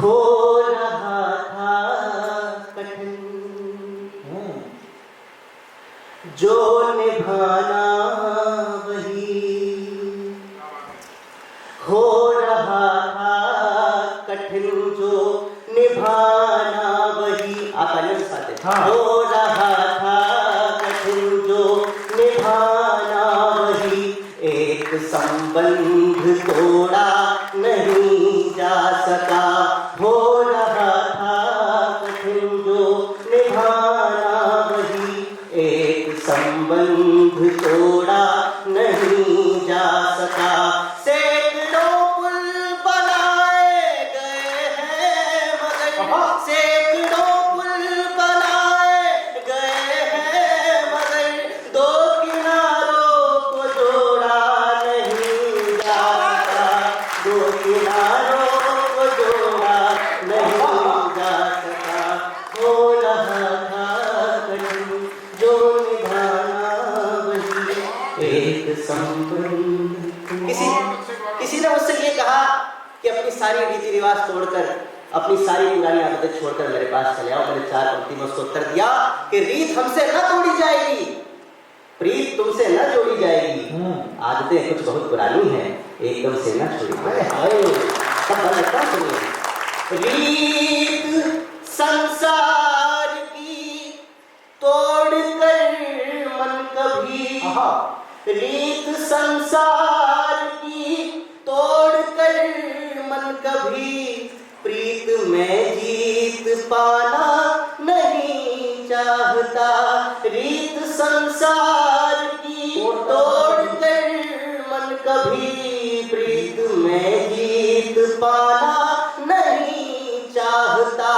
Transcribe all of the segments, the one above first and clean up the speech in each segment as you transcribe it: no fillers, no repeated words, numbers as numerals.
हो रहा था कठिन जो निभाना वही हो रहा था कठिन जो निभाना वही। आप आइए साथ हैं। हाँ। हो रहा था कठिन जो निभाना वही एक संबंध तोड़ा नहीं जा सका। हो रहा था कठिन जो निभाना वही एक संबंध तोड़ा नहीं जा सका। सैकड़ों पुल बनाए गए हैं मगर सैकड़ों पुल बनाए गए हैं मगर दो किनारों को जोड़ा नहीं जा सका। दो किनारों को जोड़ा नहीं जा सका। हो रहा था कठिन जो निभाना वही एक संबंध। किसी ने मुझसे ये कहा कि अपनी सारी रीति रिवाज तोड़कर अपनी सारी पुरानी आदतें छोड़कर मेरे पास चले आओ। मैंने 4 पंक्ति में उसको उत्तर दिया कि रीत हमसे न तोड़ी जाएगी, प्रीत तुमसे न जोड़ी जाएगी। आदतें कुछ बहुत पुरानी हैं, एकदम से न छोड़ी जाएगी। रीत संसार की तोड़कर मन कभी रीत संसार की तोड़कर मन कभी प्रीत में जीत पाना नहीं चाहता। रीत संसार की तोड़कर मन कभी प्रीत में जीत पाना नहीं चाहता।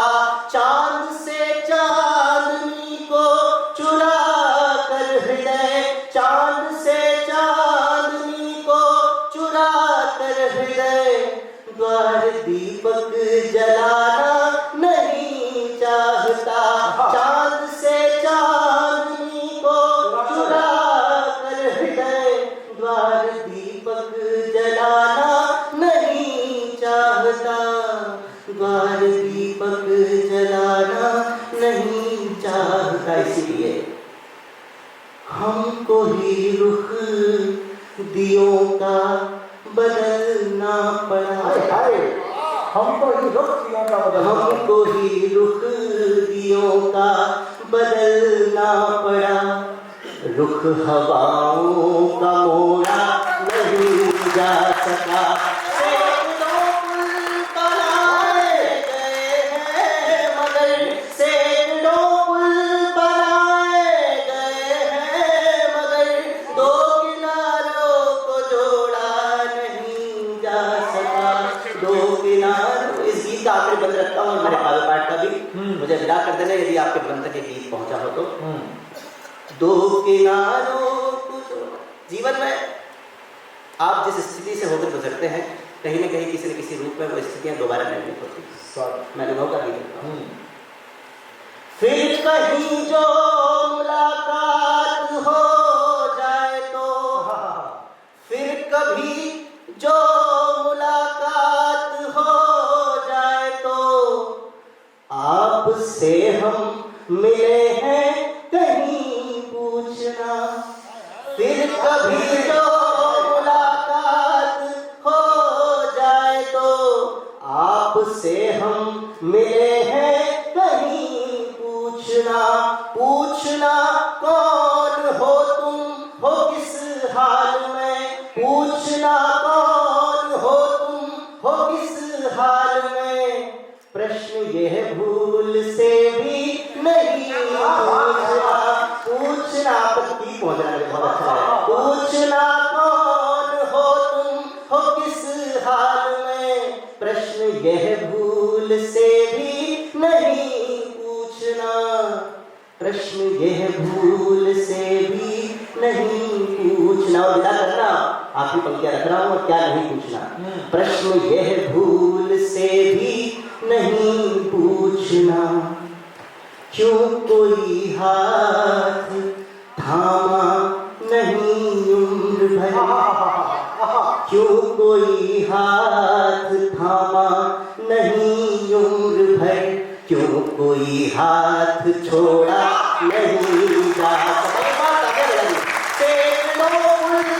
चांद से चांदनी को चुरा कर हृदय चांद से चांदनी को चुरा कर हृदय द्वार दीपक जलाना नहीं चाहता। चांद से चांदनी को चुरा कर हृदय द्वार दीपक जलाना नहीं चाहता। द्वार दीपक जलाना नहीं चाहता। इसलिए हमको ही रुख दियों का बदलना पड़ा। हमको ही रुख दियों का बदलना हमको ही रुख दियों का बदलना पड़ा। रुख हवाओं का मोड़ा नहीं जा सका। सैकड़ों पुल बनाए गए हैं मगर सैकड़ों पुल बनाए गए हैं मगर दो किनारों को जोड़ा नहीं जा सका। दो किनारों। इस गीत का आखिरी बंद रखता हूँ मेरे काव्य पाठ का भी। मुझे विदा कर देना यदि आपके बंद तक ये गीत पहुंचा हो तो। दो किनारों को जोड़ा। जीवन में आप जिस स्थिति से होकर गुजरते हैं कहीं ना कहीं किसी न किसी रूप में वो स्थितियां दोबारा नहीं होती। मैं अनुभव का गीत लिखता हूं। फिर कहीं जो मुलाकात हो जाए तो फिर कभी जो मुलाकात हो जाए तो आपसे हम मिले हैं कहीं पूछना। फिर कभी जो मुलाकात हो जाए तो आपसे हम मिले हैं कहीं पूछना। पूछना कौन हो तुम हो किस हाल में। पूछना कौन हो तुम हो किस हाल में। प्रश्न यह भूल से भी नहीं पूछना। पूछना आपकी पहुंचना मुझे बहुत अच्छा है। पूछना कौन हो तुम हो किस हाल में। प्रश्न यह भूल से भी नहीं पूछना। प्रश्न यह भूल से भी नहीं पूछना। और विदा करना आखिरी पंक्तियां रख रहा हूं और क्या नहीं पूछना। प्रश्न यह भूल से भी नहीं पूछना। क्यों कोई हाथ थामा नहीं उम्र भर। क्यों कोई हाथ थामा नहीं उम्र भर, क्यों कोई हाथ छोड़ा नहीं जा सका। सैकड़ों